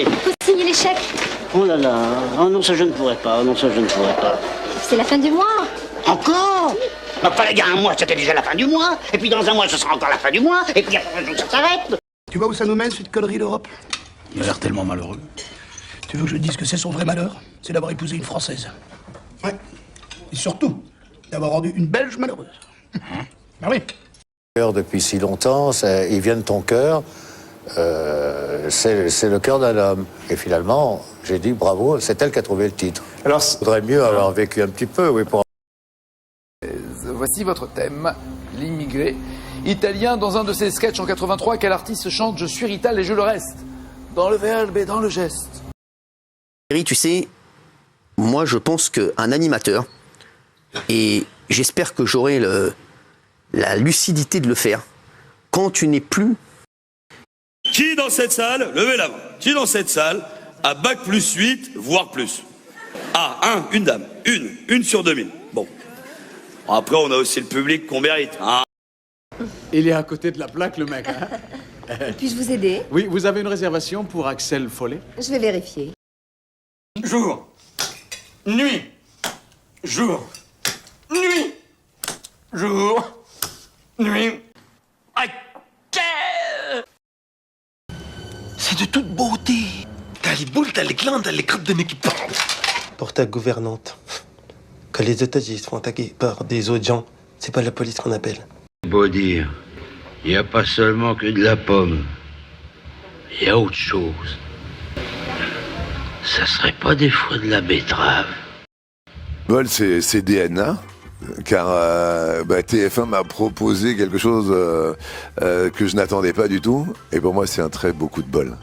Faut signer les chèques. Oh là là, oh non, ça je ne pourrais pas, oh non, ça je ne pourrais pas. C'est la fin du mois. Encore? Enfin, les gars, un mois, c'était déjà la fin du mois. Et puis dans un mois, ce sera encore la fin du mois. Et puis après un jour, ça s'arrête. Tu vois où ça nous mène, cette connerie d'Europe? Il a l'air tellement malheureux. Tu veux que je te dise que c'est son vrai malheur? C'est d'avoir épousé une Française. Ouais. Et surtout, d'avoir rendu une Belge malheureuse. Ah oui. Depuis si longtemps, il vient de ton cœur, c'est le cœur d'un homme. Et finalement, j'ai dit bravo, c'est elle qui a trouvé le titre. Alors, Il faudrait mieux avoir vécu un petit peu, oui, pour... voici votre thème, l'immigré italien. Dans un de ses sketchs en 83, quel artiste chante « Je suis Rital et je le reste » dans le verbe et dans le geste. Tu sais, moi je pense qu'un animateur, et j'espère que j'aurai la lucidité de le faire, quand tu n'es plus... Qui dans cette salle, levez la main, qui dans cette salle a bac plus 8, voire plus? Ah, une dame, une sur 2000. Bon. Après, on a aussi le public qu'on mérite. Hein. Il est à côté de la plaque, le mec. Hein. Puis-je vous aider? Oui, vous avez une réservation pour Axel Follet? Je vais vérifier. Jour, nuit, jour, nuit, jour, nuit. C'est de toute beauté. T'as les boules, t'as les glandes, t'as les crêpes de nez qui pendent. Pour ta gouvernante, que les otages ils se font attaquer par des autres gens, c'est pas la police qu'on appelle. Beau dire, il n'y a pas seulement que de la pomme, il y a autre chose. Ça serait pas des fois de la betterave? Bol, c'est DNA, car TF1 m'a proposé quelque chose que je n'attendais pas du tout, et pour moi c'est un très beau coup de bol.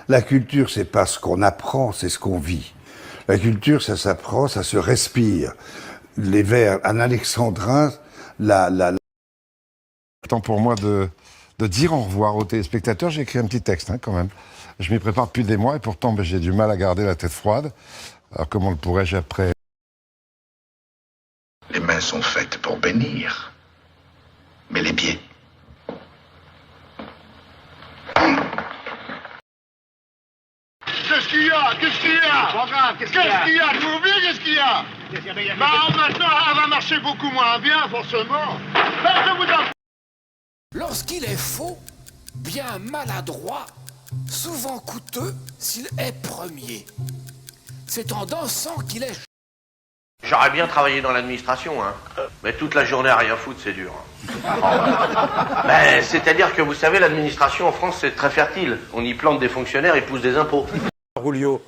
La culture, c'est pas ce qu'on apprend, c'est ce qu'on vit. La culture, ça s'apprend, ça se respire. Les vers, un alexandrin, Temps pour moi de dire au revoir aux téléspectateurs. J'ai écrit un petit texte quand même. Je m'y prépare depuis des mois et pourtant j'ai du mal à garder la tête froide. Alors comment le pourrais-je après? Les mains sont faites pour bénir, mais les pieds. Qu'est-ce qu'il y a? Qu'est-ce qu'il y a? Qu'est-ce qu'il y a? Vous oubliez qu'est-ce qu'il y a? Bah maintenant, elle va marcher beaucoup moins bien, forcément. Ben, je vous en... Lorsqu'il est faux, bien maladroit, souvent coûteux s'il est premier. C'est en dansant qu'il est... J'aurais bien travaillé dans l'administration, hein. Mais toute la journée à rien foutre, c'est dur. Ben, c'est-à-dire que vous savez, l'administration en France, c'est très fertile. On y plante des fonctionnaires, ils poussent des impôts. Julio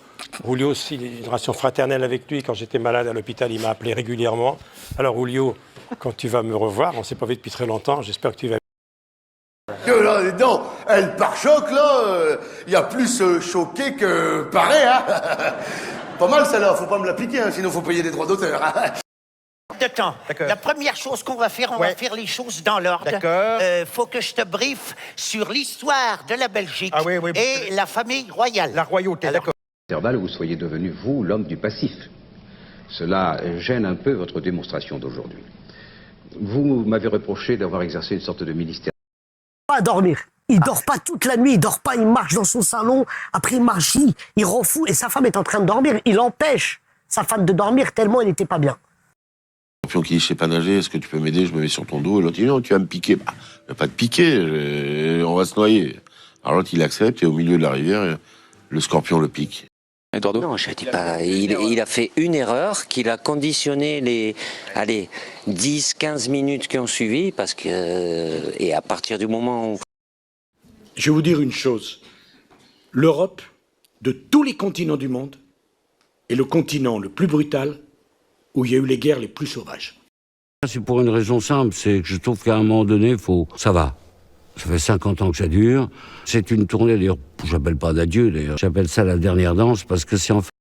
aussi, il a une relation fraternelle avec lui. Quand j'étais malade à l'hôpital, il m'a appelé régulièrement. Alors Julio, quand tu vas me revoir, on ne s'est pas vu depuis très longtemps, j'espère que tu vas... Là, dedans, elle pare-choc, là, y a plus choqué que pareil, hein. Pas mal, celle-là, faut pas me la piquer, hein, sinon faut payer des droits d'auteur. Hein. De temps. La première chose qu'on va faire, on va faire les choses dans l'ordre. D'accord. Faut que je te briefe sur l'histoire de la Belgique et la famille royale. La royauté, d'accord. Vous soyez devenu, vous, l'homme du passif. Cela gêne un peu votre démonstration d'aujourd'hui. Vous m'avez reproché d'avoir exercé une sorte de ministère. Pas dormir. Il dort pas toute la nuit, il dort pas, il marche dans son salon, après il marche, il rend fou, et sa femme est en train de dormir, il empêche sa femme de dormir tellement elle n'était pas bien. Champion qui dit je sais pas nager, est-ce que tu peux m'aider? Je me mets sur ton dos, et l'autre dit non, tu vas me piquer. Bah, je vais pas te piquer, on va se noyer. Alors l'autre il accepte, et au milieu de la rivière, le scorpion le pique. Eduardo? Non, je dis pas. Il a fait une erreur qu'il a conditionné les 10-15 minutes qui ont suivi, parce que... et à partir du moment où... Je vais vous dire une chose. L'Europe, de tous les continents du monde, est le continent le plus brutal où il y a eu les guerres les plus sauvages. C'est pour une raison simple, c'est que je trouve qu'à un moment donné, ça va. Ça fait 50 ans que ça dure. C'est une tournée, d'ailleurs, j'appelle pas d'adieu, d'ailleurs. J'appelle ça la dernière danse, parce que c'est en fait